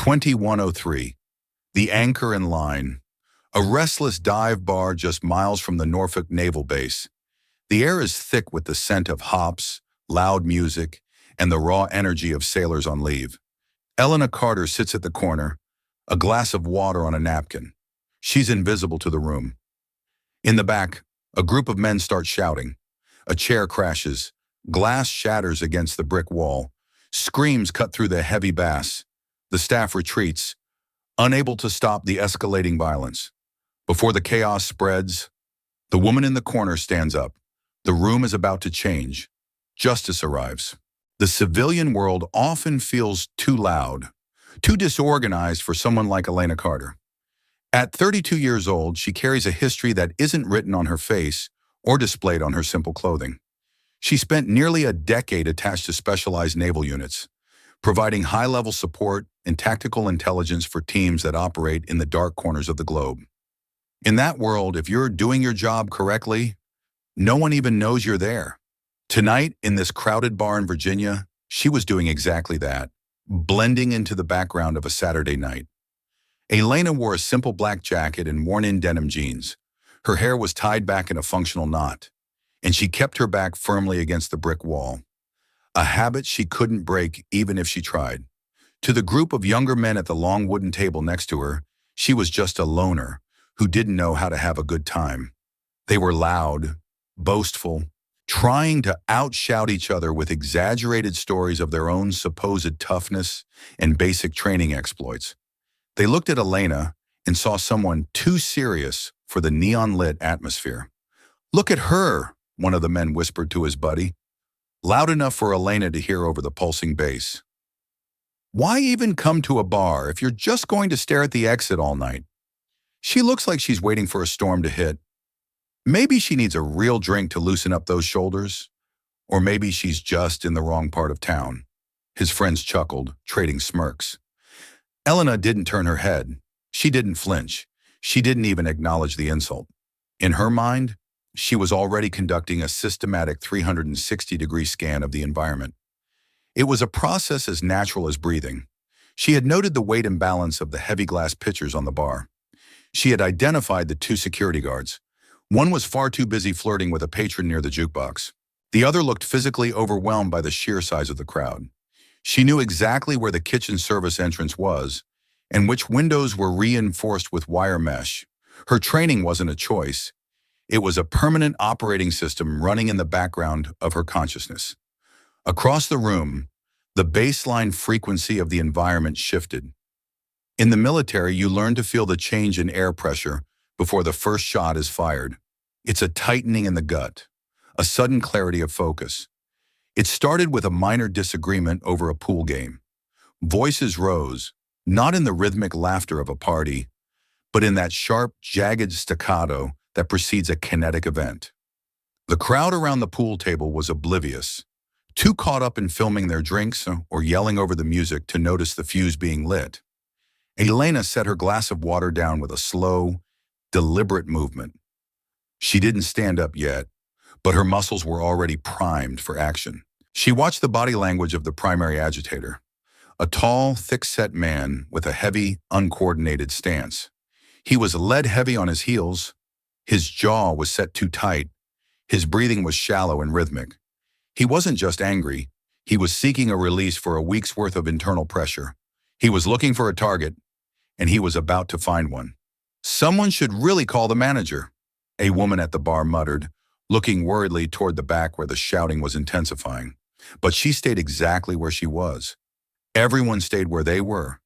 2103. The Anchor and Line. A restless dive bar just miles from the Norfolk Naval Base. The air is thick with the scent of hops, loud music, and the raw energy of sailors on leave. Elena Carter sits at the corner, a glass of water on a napkin. She's invisible to the room. In the back, a group of men start shouting. A chair crashes. Glass shatters against the brick wall. Screams cut through the heavy bass. The staff retreats, unable to stop the escalating violence. Before the chaos spreads, the woman in the corner stands up. The room is about to change. Justice arrives. The civilian world often feels too loud, too disorganized for someone like Elena Carter. At 32 years old, she carries a history that isn't written on her face or displayed on her simple clothing. She spent nearly a decade attached to specialized naval units, providing high-level support and tactical intelligence for teams that operate in the dark corners of the globe. In that world, if you're doing your job correctly, no one even knows you're there. Tonight, in this crowded bar in Virginia, she was doing exactly that, blending into the background of a Saturday night. Elena wore a simple black jacket and worn-in denim jeans. Her hair was tied back in a functional knot, and she kept her back firmly against the brick wall, a habit she couldn't break even if she tried. To the group of younger men at the long wooden table next to her, she was just a loner who didn't know how to have a good time. They were loud, boastful, trying to outshout each other with exaggerated stories of their own supposed toughness and basic training exploits. They looked at Elena and saw someone too serious for the neon-lit atmosphere. "Look at her," one of the men whispered to his buddy, loud enough for Elena to hear over the pulsing bass. "Why even come to a bar if you're just going to stare at the exit all night? She looks like she's waiting for a storm to hit. Maybe she needs a real drink to loosen up those shoulders, or maybe she's just in the wrong part of town." His friends chuckled, trading smirks. Elena didn't turn her head. She didn't flinch. She didn't even acknowledge the insult. In her mind, she was already conducting a systematic 360-degree scan of the environment. It was a process as natural as breathing. She had noted the weight imbalance of the heavy glass pitchers on the bar. She had identified the two security guards. One was far too busy flirting with a patron near the jukebox. The other looked physically overwhelmed by the sheer size of the crowd. She knew exactly where the kitchen service entrance was and which windows were reinforced with wire mesh. Her training wasn't a choice. It was a permanent operating system running in the background of her consciousness. Across the room, the baseline frequency of the environment shifted. In the military, you learn to feel the change in air pressure before the first shot is fired. It's a tightening in the gut, a sudden clarity of focus. It started with a minor disagreement over a pool game. Voices rose, not in the rhythmic laughter of a party, but in that sharp, jagged staccato that precedes a kinetic event. The crowd around the pool table was oblivious, too caught up in filming their drinks or yelling over the music to notice the fuse being lit. Elena set her glass of water down with a slow, deliberate movement. She didn't stand up yet, but her muscles were already primed for action. She watched the body language of the primary agitator, a tall, thick-set man with a heavy, uncoordinated stance. He was lead-heavy on his heels. His jaw was set too tight. His breathing was shallow and rhythmic. He wasn't just angry. He was seeking a release for a week's worth of internal pressure. He was looking for a target, and he was about to find one. "Someone should really call the manager," a woman at the bar muttered, looking worriedly toward the back where the shouting was intensifying. But she stayed exactly where she was. Everyone stayed where they were.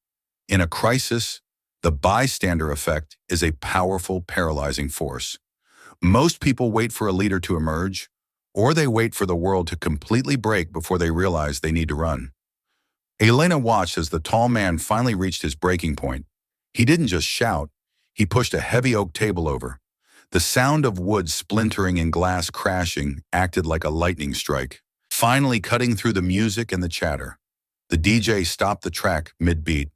In a crisis, the bystander effect is a powerful, paralyzing force. Most people wait for a leader to emerge, or they wait for the world to completely break before they realize they need to run. Elena watched as the tall man finally reached his breaking point. He didn't just shout, he pushed a heavy oak table over. The sound of wood splintering and glass crashing acted like a lightning strike, finally cutting through the music and the chatter. The DJ stopped the track mid-beat.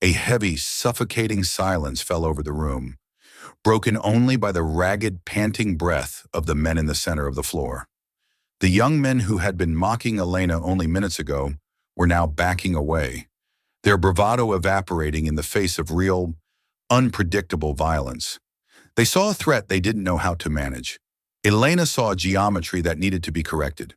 A heavy, suffocating silence fell over the room, broken only by the ragged, panting breath of the men in the center of the floor. The young men who had been mocking Elena only minutes ago were now backing away, their bravado evaporating in the face of real, unpredictable violence. They saw a threat they didn't know how to manage. Elena saw a geometry that needed to be corrected.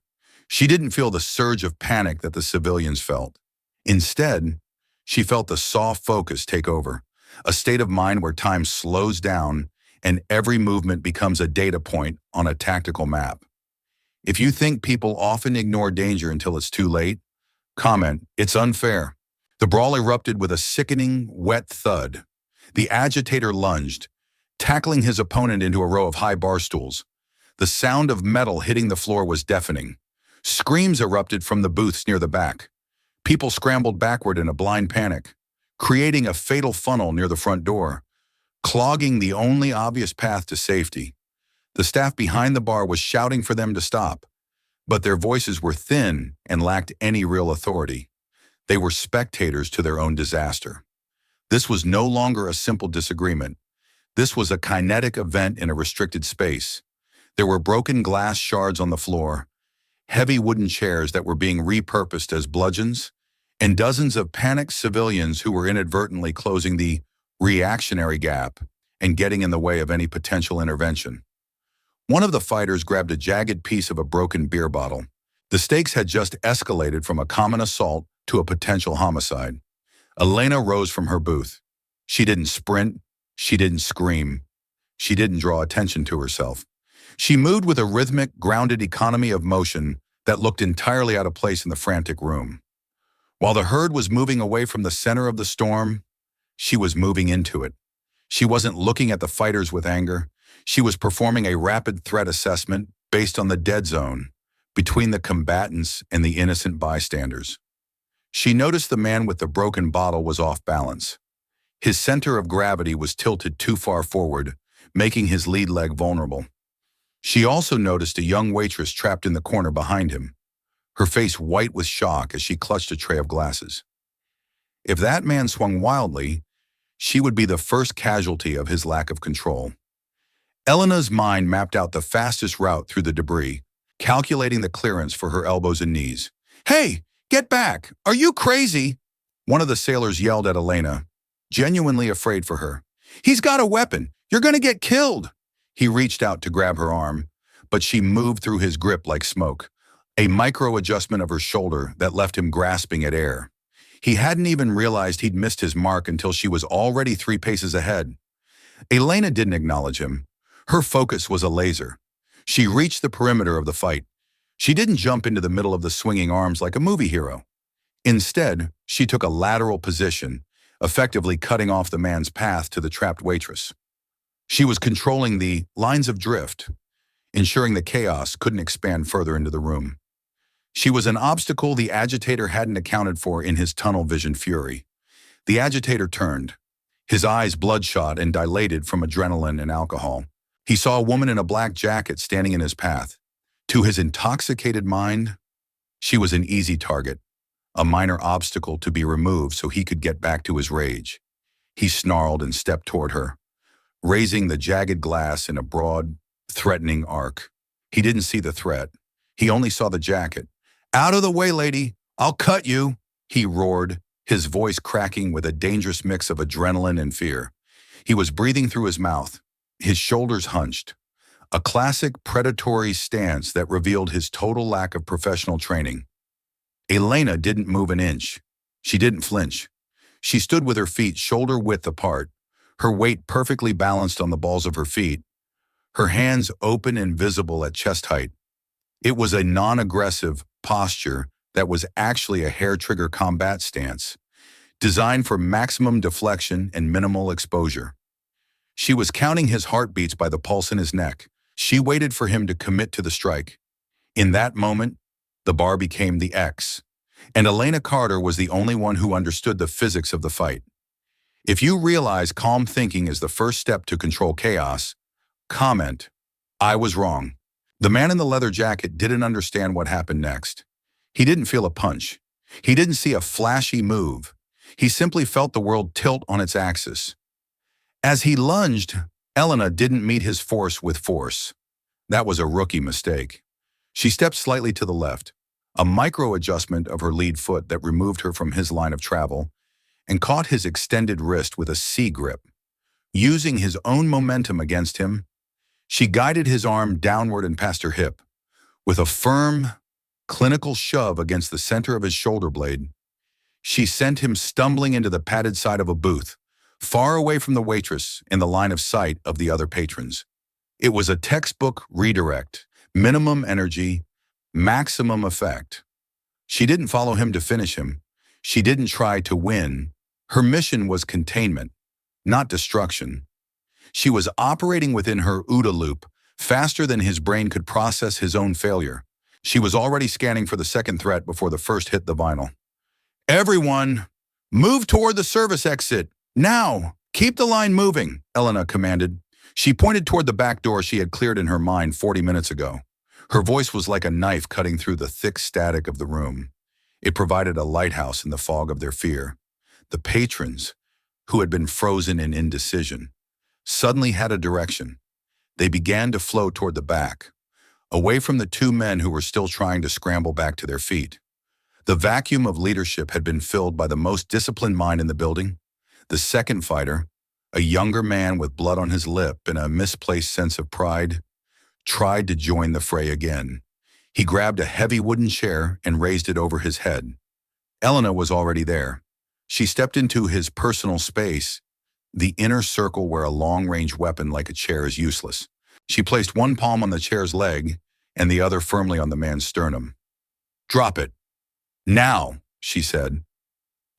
She didn't feel the surge of panic that the civilians felt. Instead, she felt the soft focus take over, a state of mind where time slows down and every movement becomes a data point on a tactical map. If you think people often ignore danger until it's too late, comment, it's unfair. The brawl erupted with a sickening, wet thud. The agitator lunged, tackling his opponent into a row of high bar stools. The sound of metal hitting the floor was deafening. Screams erupted from the booths near the back. People scrambled backward in a blind panic, creating a fatal funnel near the front door, clogging the only obvious path to safety. The staff behind the bar was shouting for them to stop, but their voices were thin and lacked any real authority. They were spectators to their own disaster. This was no longer a simple disagreement. This was a kinetic event in a restricted space. There were broken glass shards on the floor, heavy wooden chairs that were being repurposed as bludgeons, and dozens of panicked civilians who were inadvertently closing the reactionary gap and getting in the way of any potential intervention. One of the fighters grabbed a jagged piece of a broken beer bottle. The stakes had just escalated from a common assault to a potential homicide. Elena rose from her booth. She didn't sprint. She didn't scream. She didn't draw attention to herself. She moved with a rhythmic, grounded economy of motion that looked entirely out of place in the frantic room. While the herd was moving away from the center of the storm, she was moving into it. She wasn't looking at the fighters with anger. She was performing a rapid threat assessment based on the dead zone between the combatants and the innocent bystanders. She noticed the man with the broken bottle was off balance. His center of gravity was tilted too far forward, making his lead leg vulnerable. She also noticed a young waitress trapped in the corner behind him, her face white with shock as she clutched a tray of glasses. If that man swung wildly, she would be the first casualty of his lack of control. Elena's mind mapped out the fastest route through the debris, calculating the clearance for her elbows and knees. "Hey, get back! Are you crazy?" One of the sailors yelled at Elena, genuinely afraid for her. "He's got a weapon! You're gonna get killed!" He reached out to grab her arm, but she moved through his grip like smoke, a micro-adjustment of her shoulder that left him grasping at air. He hadn't even realized he'd missed his mark until she was already 3 paces ahead. Elena didn't acknowledge him. Her focus was a laser. She reached the perimeter of the fight. She didn't jump into the middle of the swinging arms like a movie hero. Instead, she took a lateral position, effectively cutting off the man's path to the trapped waitress. She was controlling the lines of drift, ensuring the chaos couldn't expand further into the room. She was an obstacle the agitator hadn't accounted for in his tunnel vision fury. The agitator turned, his eyes bloodshot and dilated from adrenaline and alcohol. He saw a woman in a black jacket standing in his path. To his intoxicated mind, she was an easy target, a minor obstacle to be removed so he could get back to his rage. He snarled and stepped toward her, raising the jagged glass in a broad, threatening arc. He didn't see the threat. He only saw the jacket. "Out of the way, lady! I'll cut you!" he roared, his voice cracking with a dangerous mix of adrenaline and fear. He was breathing through his mouth, his shoulders hunched, a classic predatory stance that revealed his total lack of professional training. Elena didn't move an inch. She didn't flinch. She stood with her feet shoulder-width apart, her weight perfectly balanced on the balls of her feet, her hands open and visible at chest height. It was a non-aggressive posture that was actually a hair-trigger combat stance, designed for maximum deflection and minimal exposure. She was counting his heartbeats by the pulse in his neck. She waited for him to commit to the strike. In that moment, the bar became the X, and Elena Carter was the only one who understood the physics of the fight. If you realize calm thinking is the first step to control chaos, comment, "I was wrong." The man in the leather jacket didn't understand what happened next. He didn't feel a punch. He didn't see a flashy move. He simply felt the world tilt on its axis. As he lunged, Elena didn't meet his force with force. That was a rookie mistake. She stepped slightly to the left, a micro-adjustment of her lead foot that removed her from his line of travel, and caught his extended wrist with a C-grip. Using his own momentum against him, she guided his arm downward and past her hip. With a firm, clinical shove against the center of his shoulder blade, she sent him stumbling into the padded side of a booth, far away from the waitress in the line of sight of the other patrons. It was a textbook redirect, minimum energy, maximum effect. She didn't follow him to finish him. She didn't try to win. Her mission was containment, not destruction. She was operating within her OODA loop, faster than his brain could process his own failure. She was already scanning for the second threat before the first hit the vinyl. "Everyone, move toward the service exit. Now, keep the line moving," Elena commanded. She pointed toward the back door she had cleared in her mind 40 minutes ago. Her voice was like a knife cutting through the thick static of the room. It provided a lighthouse in the fog of their fear. The patrons, who had been frozen in indecision, suddenly had a direction. They began to flow toward the back, away from the two men who were still trying to scramble back to their feet. The vacuum of leadership had been filled by the most disciplined mind in the building. The second fighter, a younger man with blood on his lip and a misplaced sense of pride, tried to join the fray again. He grabbed a heavy wooden chair and raised it over his head. Elena was already there. She stepped into his personal space, the inner circle where a long-range weapon like a chair is useless. She placed one palm on the chair's leg and the other firmly on the man's sternum. "Drop it. Now," she said.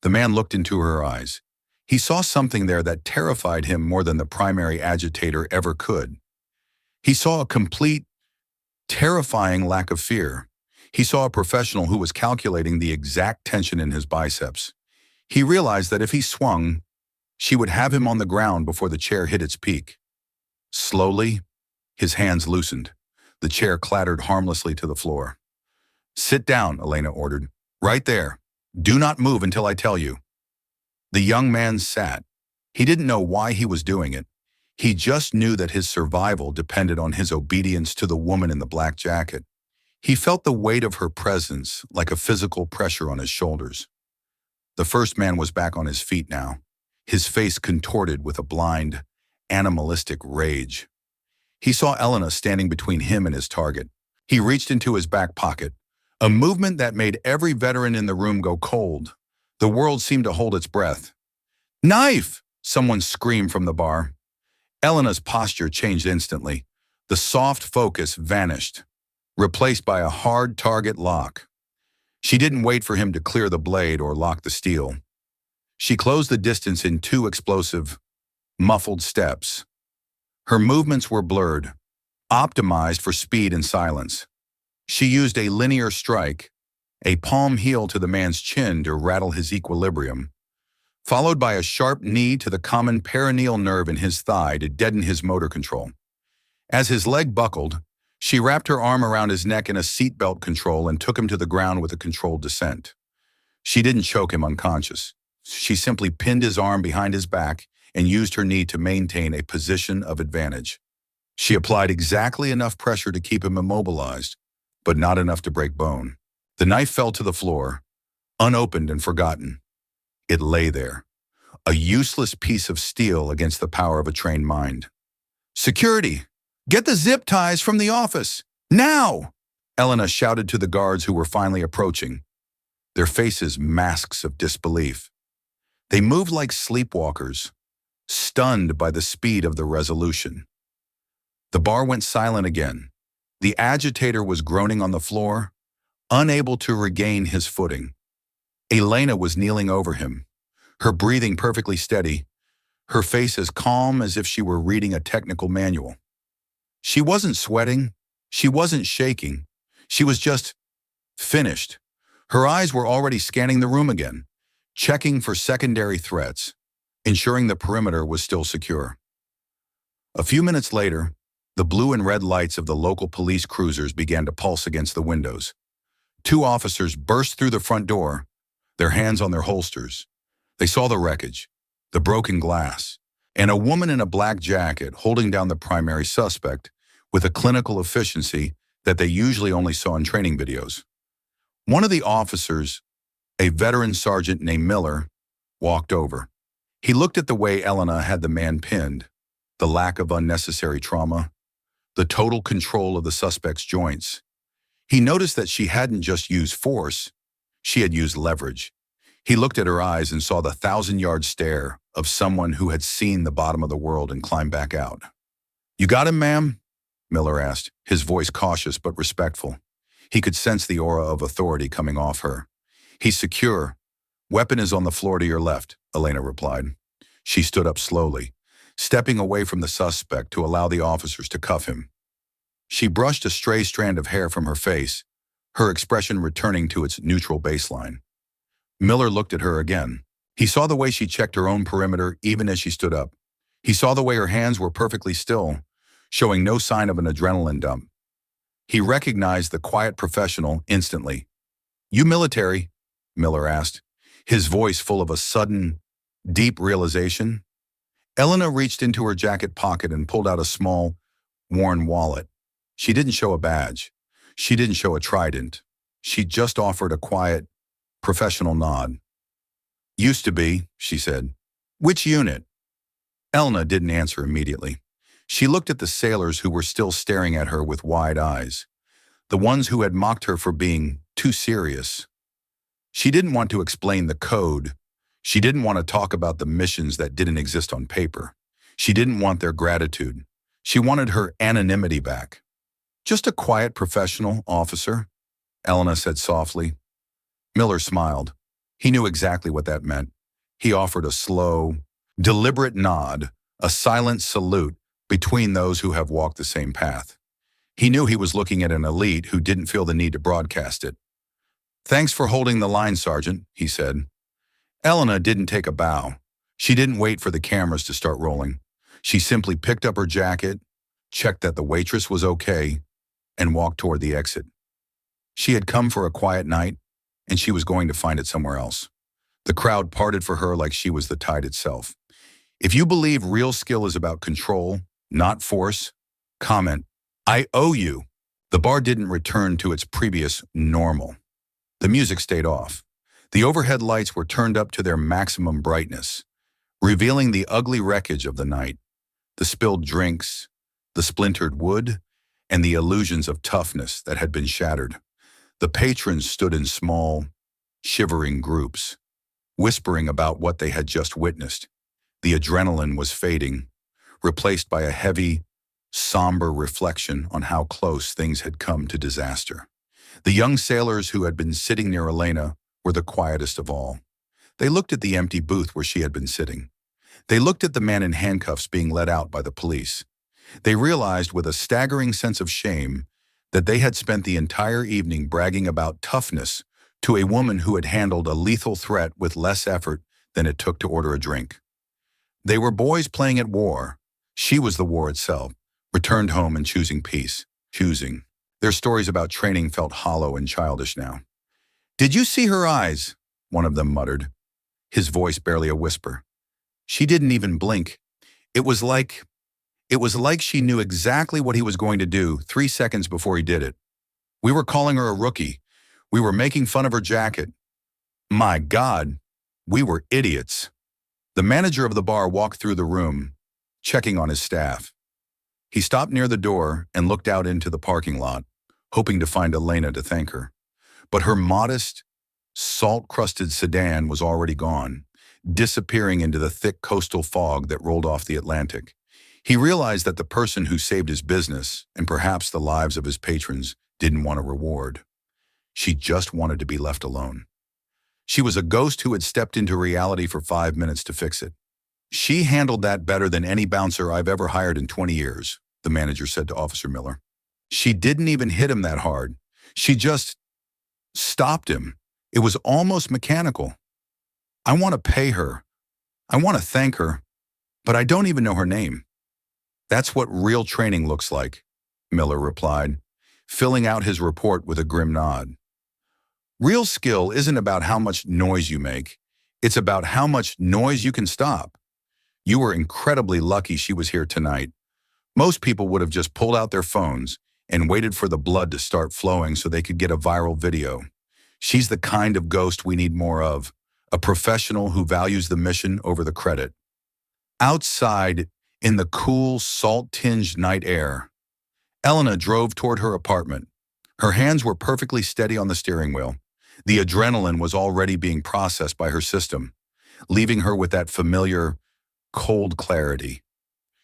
The man looked into her eyes. He saw something there that terrified him more than the primary agitator ever could. He saw a complete, terrifying lack of fear. He saw a professional who was calculating the exact tension in his biceps. He realized that if he swung, she would have him on the ground before the chair hit its peak. Slowly, his hands loosened. The chair clattered harmlessly to the floor. "Sit down," Elena ordered. "Right there. Do not move until I tell you." The young man sat. He didn't know why he was doing it. He just knew that his survival depended on his obedience to the woman in the black jacket. He felt the weight of her presence like a physical pressure on his shoulders. The first man was back on his feet now, his face contorted with a blind, animalistic rage. He saw Elena standing between him and his target. He reached into his back pocket, a movement that made every veteran in the room go cold. The world seemed to hold its breath. "Knife!" someone screamed from the bar. Elena's posture changed instantly. The soft focus vanished, replaced by a hard target lock. She didn't wait for him to clear the blade or lock the steel. She closed the distance in two explosive, muffled steps. Her movements were blurred, optimized for speed and silence. She used a linear strike, a palm heel to the man's chin to rattle his equilibrium, followed by a sharp knee to the common perineal nerve in his thigh to deaden his motor control. As his leg buckled, she wrapped her arm around his neck in a seatbelt control and took him to the ground with a controlled descent. She didn't choke him unconscious. She simply pinned his arm behind his back and used her knee to maintain a position of advantage. She applied exactly enough pressure to keep him immobilized, but not enough to break bone. The knife fell to the floor, unopened and forgotten. It lay there, a useless piece of steel against the power of a trained mind. "Security! Get the zip ties from the office! Now!" Elena shouted to the guards who were finally approaching, their faces masks of disbelief. They moved like sleepwalkers, stunned by the speed of the resolution. The bar went silent again. The agitator was groaning on the floor, unable to regain his footing. Elena was kneeling over him, her breathing perfectly steady, her face as calm as if she were reading a technical manual. She wasn't sweating, she wasn't shaking, she was just finished. Her eyes were already scanning the room again, checking for secondary threats, ensuring the perimeter was still secure. A few minutes later, the blue and red lights of the local police cruisers began to pulse against the windows. Two officers burst through the front door, their hands on their holsters. They saw the wreckage, the broken glass, and a woman in a black jacket holding down the primary suspect with a clinical efficiency that they usually only saw in training videos. One of the officers, a veteran sergeant named Miller, walked over. He looked at the way Elena had the man pinned, the lack of unnecessary trauma, the total control of the suspect's joints. He noticed that she hadn't just used force, she had used leverage. He looked at her eyes and saw the 1,000-yard stare of someone who had seen the bottom of the world and climbed back out. "You got him, ma'am?" Miller asked, his voice cautious but respectful. He could sense the aura of authority coming off her. "He's secure. Weapon is on the floor to your left," Elena replied. She stood up slowly, stepping away from the suspect to allow the officers to cuff him. She brushed a stray strand of hair from her face, her expression returning to its neutral baseline. Miller looked at her again. He saw the way she checked her own perimeter even as she stood up. He saw the way her hands were perfectly still, showing no sign of an adrenaline dump. He recognized the quiet professional instantly. "You military?" Miller asked, his voice full of a sudden, deep realization. Elena reached into her jacket pocket and pulled out a small, worn wallet. She didn't show a badge. She didn't show a trident. She just offered a quiet, professional nod. "Used to be," she said. "Which unit?" Elena didn't answer immediately. She looked at the sailors who were still staring at her with wide eyes, the ones who had mocked her for being too serious. She didn't want to explain the code. She didn't want to talk about the missions that didn't exist on paper. She didn't want their gratitude. She wanted her anonymity back. "Just a quiet professional, officer," Elena said softly. Miller smiled. He knew exactly what that meant. He offered a slow, deliberate nod, a silent salute between those who have walked the same path. He knew he was looking at an elite who didn't feel the need to broadcast it. "Thanks for holding the line, Sergeant," he said. Elena didn't take a bow. She didn't wait for the cameras to start rolling. She simply picked up her jacket, checked that the waitress was okay, and walked toward the exit. She had come for a quiet night, and she was going to find it somewhere else. The crowd parted for her like she was the tide itself. If you believe real skill is about control, not force, comment, "I owe you." The bar didn't return to its previous normal. The music stayed off. The overhead lights were turned up to their maximum brightness, revealing the ugly wreckage of the night, the spilled drinks, the splintered wood, and the illusions of toughness that had been shattered. The patrons stood in small, shivering groups, whispering about what they had just witnessed. The adrenaline was fading, replaced by a heavy, somber reflection on how close things had come to disaster. The young sailors who had been sitting near Elena were the quietest of all. They looked at the empty booth where she had been sitting. They looked at the man in handcuffs being led out by the police. They realized with a staggering sense of shame that they had spent the entire evening bragging about toughness to a woman who had handled a lethal threat with less effort than it took to order a drink. They were boys playing at war. She was the war itself, returned home and choosing peace. Choosing. Their stories about training felt hollow and childish now. "Did you see her eyes?" one of them muttered, his voice barely a whisper. "She didn't even blink. It was like she knew exactly what he was going to do 3 seconds before he did it. We were calling her a rookie. We were making fun of her jacket. My God, we were idiots." The manager of the bar walked through the room, checking on his staff. He stopped near the door and looked out into the parking lot, hoping to find Elena to thank her. But her modest, salt-crusted sedan was already gone, disappearing into the thick coastal fog that rolled off the Atlantic. He realized that the person who saved his business, and perhaps the lives of his patrons, didn't want a reward. She just wanted to be left alone. She was a ghost who had stepped into reality for 5 minutes to fix it. "She handled that better than any bouncer I've ever hired in 20 years, the manager said to Officer Miller. "She didn't even hit him that hard. She just stopped him. It was almost mechanical. I want to pay her. I want to thank her, but I don't even know her name." "That's what real training looks like," Miller replied, filling out his report with a grim nod. "Real skill isn't about how much noise you make. It's about how much noise you can stop. You were incredibly lucky she was here tonight. Most people would have just pulled out their phones and waited for the blood to start flowing so they could get a viral video. She's the kind of ghost we need more of, a professional who values the mission over the credit. Outside, in the cool, salt-tinged night air, Elena drove toward her apartment. Her hands were perfectly steady on the steering wheel. The adrenaline was already being processed by her system, leaving her with that familiar, cold clarity.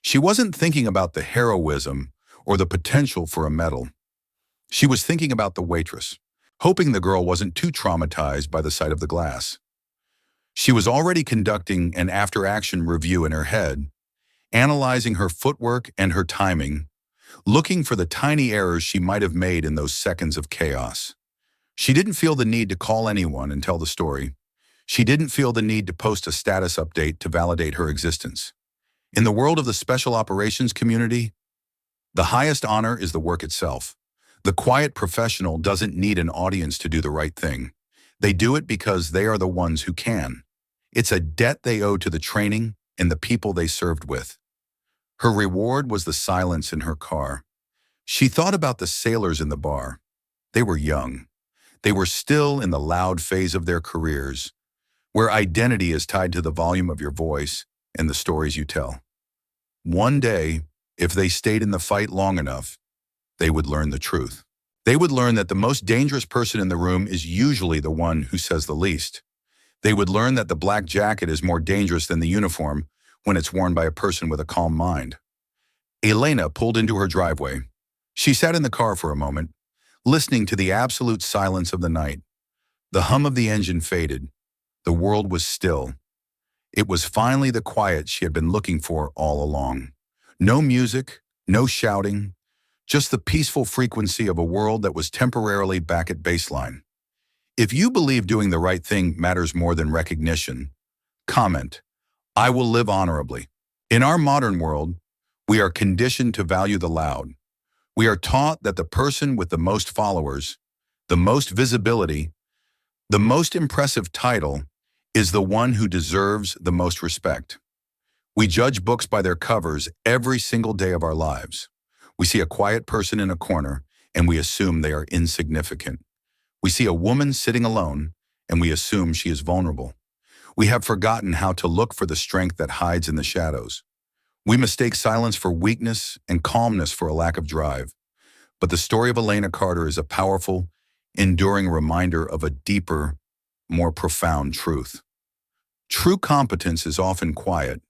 She wasn't thinking about the heroism or the potential for a medal. She was thinking about the waitress, hoping the girl wasn't too traumatized by the sight of the glass. She was already conducting an after-action review in her head, analyzing her footwork and her timing, looking for the tiny errors she might have made in those seconds of chaos. She didn't feel the need to call anyone and tell the story. She didn't feel the need to post a status update to validate her existence. In the world of the special operations community, the highest honor is the work itself. The quiet professional doesn't need an audience to do the right thing. They do it because they are the ones who can. It's a debt they owe to the training and the people they served with. Her reward was the silence in her car. She thought about the sailors in the bar. They were young. They were still in the loud phase of their careers, where identity is tied to the volume of your voice and the stories you tell. One day, if they stayed in the fight long enough, they would learn the truth. They would learn that the most dangerous person in the room is usually the one who says the least. They would learn that the black jacket is more dangerous than the uniform when it's worn by a person with a calm mind. Elena pulled into her driveway. She sat in the car for a moment, listening to the absolute silence of the night. The hum of the engine faded. The world was still. It was finally the quiet she had been looking for all along. No music, no shouting, just the peaceful frequency of a world that was temporarily back at baseline. If you believe doing the right thing matters more than recognition, comment, "I will live honorably." In our modern world, we are conditioned to value the loud. We are taught that the person with the most followers, the most visibility, the most impressive title is the one who deserves the most respect. We judge books by their covers every single day of our lives. We see a quiet person in a corner and we assume they are insignificant. We see a woman sitting alone and we assume she is vulnerable. We have forgotten how to look for the strength that hides in the shadows. We mistake silence for weakness and calmness for a lack of drive. But the story of Elena Carter is a powerful, enduring reminder of a deeper, more profound truth. True competence is often quiet.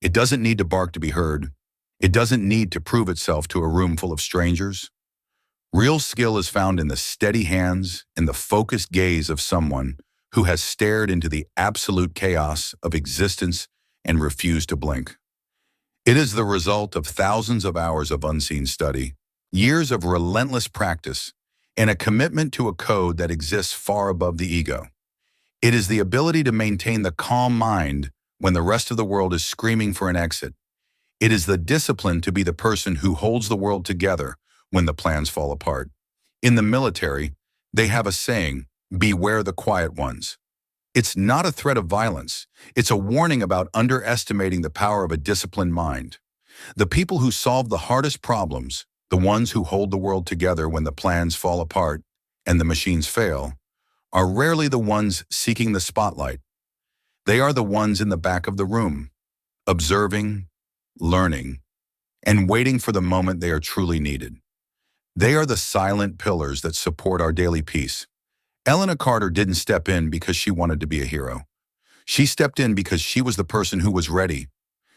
It doesn't need to bark to be heard. It doesn't need to prove itself to a room full of strangers. Real skill is found in the steady hands and the focused gaze of someone who has stared into the absolute chaos of existence and refused to blink. It is the result of thousands of hours of unseen study, years of relentless practice, and a commitment to a code that exists far above the ego. It is the ability to maintain the calm mind when the rest of the world is screaming for an exit. It is the discipline to be the person who holds the world together when the plans fall apart. In the military, they have a saying, "Beware the quiet ones." It's not a threat of violence. It's a warning about underestimating the power of a disciplined mind. The people who solve the hardest problems, the ones who hold the world together when the plans fall apart and the machines fail, are rarely the ones seeking the spotlight. They are the ones in the back of the room, observing, learning, and waiting for the moment they are truly needed. They are the silent pillars that support our daily peace. Elena Carter didn't step in because she wanted to be a hero. She stepped in because she was the person who was ready.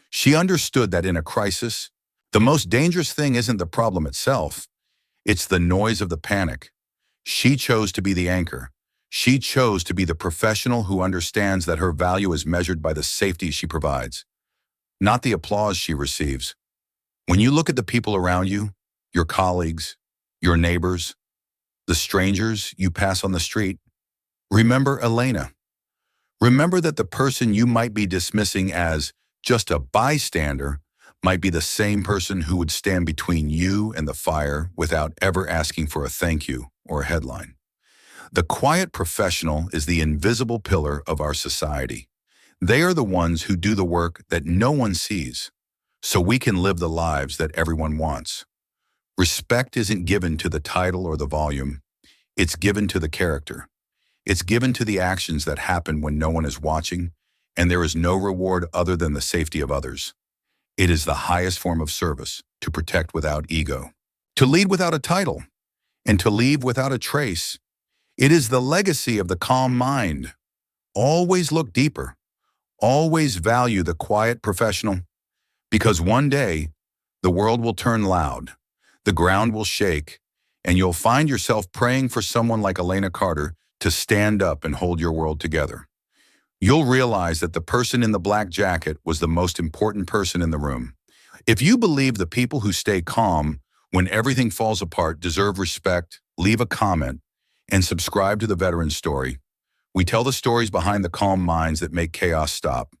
She understood that in a crisis, the most dangerous thing isn't the problem itself. It's the noise of the panic. She chose to be the anchor. She chose to be the professional who understands that her value is measured by the safety she provides, not the applause she receives. When you look at the people around you, your colleagues, your neighbors, the strangers you pass on the street, remember Elena. Remember that the person you might be dismissing as just a bystander might be the same person who would stand between you and the fire without ever asking for a thank you or a headline. The quiet professional is the invisible pillar of our society. They are the ones who do the work that no one sees, so we can live the lives that everyone wants. Respect isn't given to the title or the volume. It's given to the character. It's given to the actions that happen when no one is watching, and there is no reward other than the safety of others. It is the highest form of service, to protect without ego, to lead without a title, and to leave without a trace. It is the legacy of the calm mind. Always look deeper. Always value the quiet professional, because one day, the world will turn loud, the ground will shake, and you'll find yourself praying for someone like Elena Carter to stand up and hold your world together. You'll realize that the person in the black jacket was the most important person in the room. If you believe the people who stay calm when everything falls apart deserve respect, leave a comment and subscribe to the Veteran Story. We tell the stories behind the calm minds that make chaos stop.